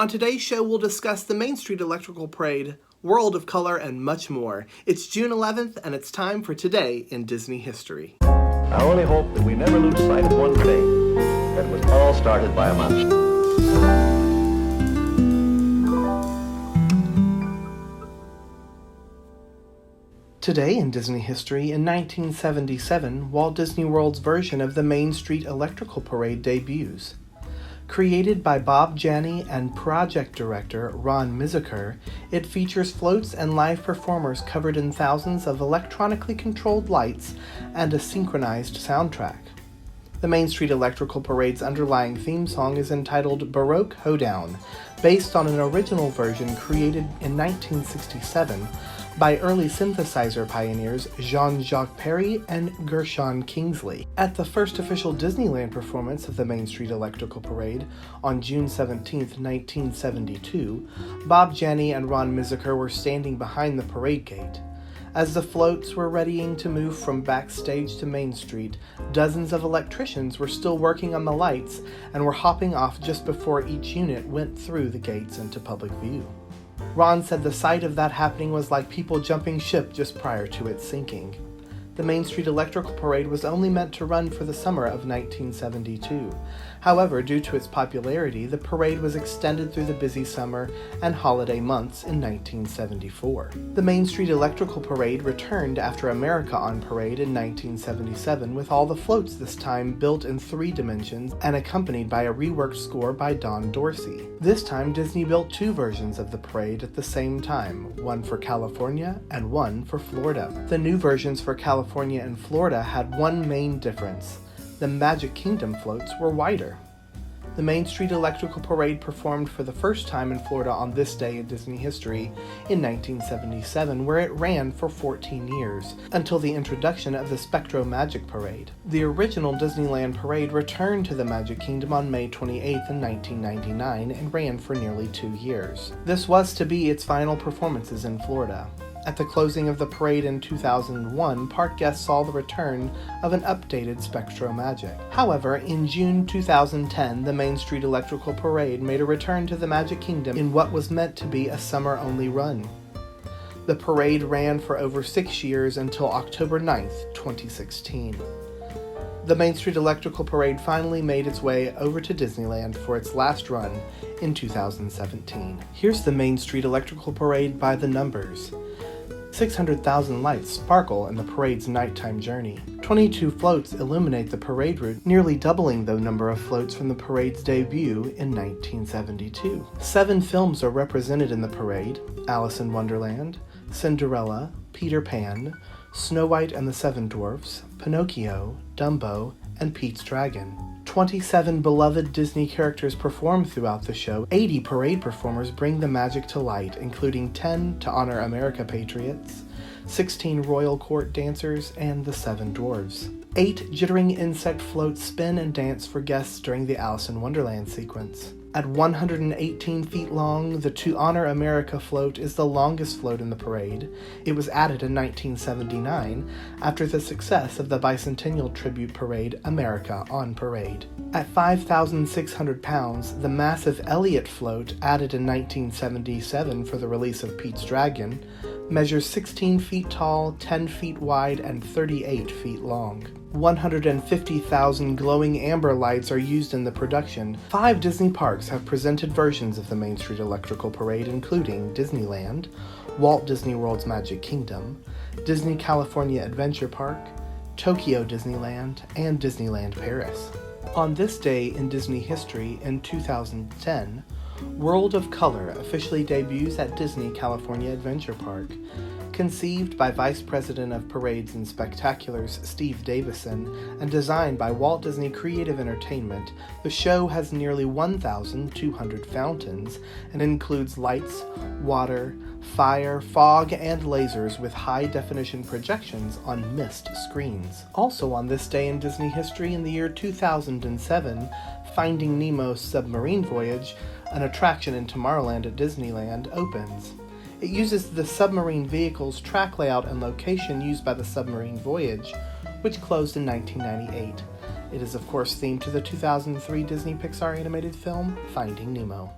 On today's show, we'll discuss the Main Street Electrical Parade, World of Color, and much more. It's June 11th, and it's time for Today in Disney History. I only hope that we never lose sight of one thing, that it was all started by a mouse. Today in Disney history, in 1977, Walt Disney World's version of the Main Street Electrical Parade debuts. Created by Bob Janney and project director Ron Mizuker, it features floats and live performers covered in thousands of electronically controlled lights and a synchronized soundtrack. The Main Street Electrical Parade's underlying theme song is entitled Baroque Hoedown, based on an original version created in 1967 by early synthesizer pioneers Jean-Jacques Perry and Gershon Kingsley. At the first official Disneyland performance of the Main Street Electrical Parade on June 17, 1972, Bob Janney and Ron Mizuker were standing behind the parade gate. As the floats were readying to move from backstage to Main Street, dozens of electricians were still working on the lights and were hopping off just before each unit went through the gates into public view. Ron said the sight of that happening was like people jumping ship just prior to it sinking. The Main Street Electrical Parade was only meant to run for the summer of 1972. However, due to its popularity, the parade was extended through the busy summer and holiday months in 1974. The Main Street Electrical Parade returned after America on Parade in 1977, with all the floats this time built in 3 dimensions and accompanied by a reworked score by Don Dorsey. This time, Disney built 2 versions of the parade at the same time, one for California and one for Florida. The new versions for California and Florida had one main difference. The Magic Kingdom floats were wider. The Main Street Electrical Parade performed for the first time in Florida on this day in Disney history in 1977, where it ran for 14 years, until the introduction of the Spectro Magic Parade. The original Disneyland parade returned to the Magic Kingdom on May 28th in 1999 and ran for nearly 2 years. This was to be its final performances in Florida. At the closing of the parade in 2001, park guests saw the return of an updated Spectro Magic. However, in June 2010, the Main Street Electrical Parade made a return to the Magic Kingdom in what was meant to be a summer-only run. The parade ran for over 6 years until October 9th, 2016. The Main Street Electrical Parade finally made its way over to Disneyland for its last run in 2017. Here's the Main Street Electrical Parade by the numbers. 600,000 lights sparkle in the parade's nighttime journey. 22 floats illuminate the parade route, nearly doubling the number of floats from the parade's debut in 1972. 7 films are represented in the parade: Alice in Wonderland, Cinderella, Peter Pan, Snow White and the 7 Dwarfs, Pinocchio, Dumbo, and Pete's Dragon. 27 beloved Disney characters perform throughout the show. 80 parade performers bring the magic to light, including 10 to honor America Patriots, 16 royal court dancers, and the 7 dwarves. 8 jittering insect floats spin and dance for guests during the Alice in Wonderland sequence. At 118 feet long, the To Honor America float is the longest float in the parade. It was added in 1979 after the success of the bicentennial tribute parade America on Parade. At 5,600 pounds, the massive Elliott float, added in 1977 for the release of Pete's Dragon, measures 16 feet tall, 10 feet wide, and 38 feet long. 150,000 glowing amber lights are used in the production. 5 Disney parks have presented versions of the Main Street Electrical Parade, including Disneyland, Walt Disney World's Magic Kingdom, Disney California Adventure Park, Tokyo Disneyland, and Disneyland Paris. On this day in Disney history in 2010, World of Color officially debuts at Disney California Adventure Park. Conceived by Vice President of Parades and Spectaculars Steve Davison and designed by Walt Disney Creative Entertainment, the show has nearly 1,200 fountains and includes lights, water, fire, fog, and lasers with high-definition projections on mist screens. Also on this day in Disney history in the year 2007, Finding Nemo's Submarine Voyage, an attraction in Tomorrowland at Disneyland, opens. It uses the submarine vehicle's track layout and location used by the Submarine Voyage, which closed in 1998. It is of course themed to the 2003 Disney Pixar animated film Finding Nemo.